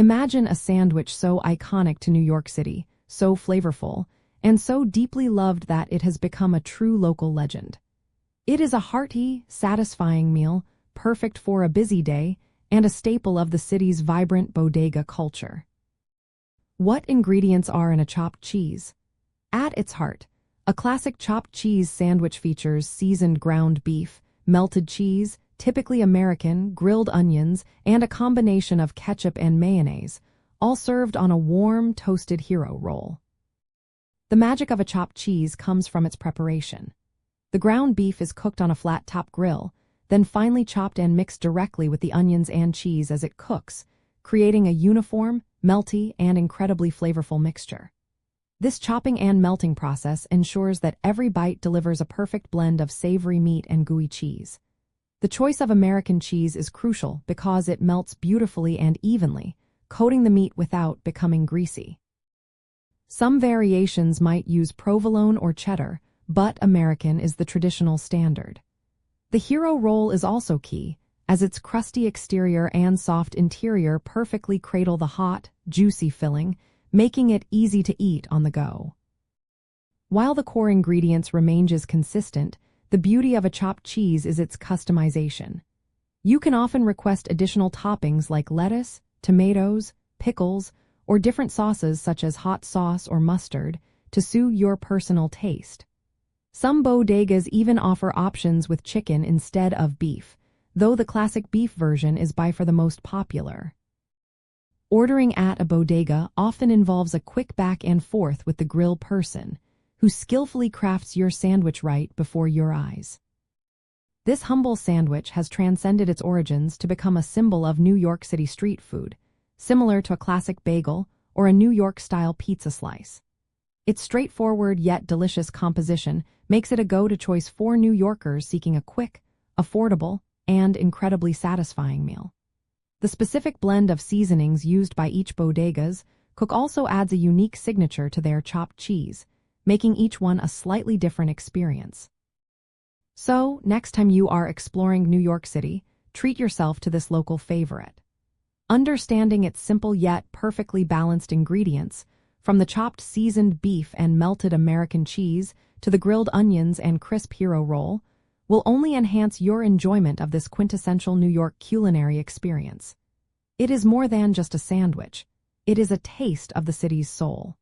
Imagine a sandwich so iconic to New York City, so flavorful, and so deeply loved that it has become a true local legend. It is a hearty, satisfying meal, perfect for a busy day, and a staple of the city's vibrant bodega culture. What ingredients are in a chopped cheese? At its heart, a classic chopped cheese sandwich features seasoned ground beef, melted cheese, typically American, grilled onions, and a combination of ketchup and mayonnaise, all served on a warm, toasted hero roll. The magic of a chopped cheese comes from its preparation. The ground beef is cooked on a flat-top grill, then finely chopped and mixed directly with the onions and cheese as it cooks, creating a uniform, melty, and incredibly flavorful mixture. This chopping and melting process ensures that every bite delivers a perfect blend of savory meat and gooey cheese. The choice of American cheese is crucial because it melts beautifully and evenly, coating the meat without becoming greasy. Some variations might use provolone or cheddar, but American is the traditional standard. The hero roll is also key, as its crusty exterior and soft interior perfectly cradle the hot, juicy filling, making it easy to eat on the go. While the core ingredients remain consistent, the beauty of a chopped cheese is its customization. You can often request additional toppings like lettuce, tomatoes, pickles, or different sauces such as hot sauce or mustard to suit your personal taste. Some bodegas even offer options with chicken instead of beef, though the classic beef version is by far the most popular. Ordering at a bodega often involves a quick back and forth with the grill person, who skillfully crafts your sandwich right before your eyes. This humble sandwich has transcended its origins to become a symbol of New York City street food, similar to a classic bagel or a New York-style pizza slice. Its straightforward yet delicious composition makes it a go-to choice for New Yorkers seeking a quick, affordable, and incredibly satisfying meal. The specific blend of seasonings used by each bodega's cook also adds a unique signature to their chopped cheese, making each one a slightly different experience. So, next time you are exploring New York City, treat yourself to this local favorite. Understanding its simple yet perfectly balanced ingredients, from the chopped seasoned beef and melted American cheese to the grilled onions and crisp hero roll, will only enhance your enjoyment of this quintessential New York culinary experience. It is more than just a sandwich. It is a taste of the city's soul.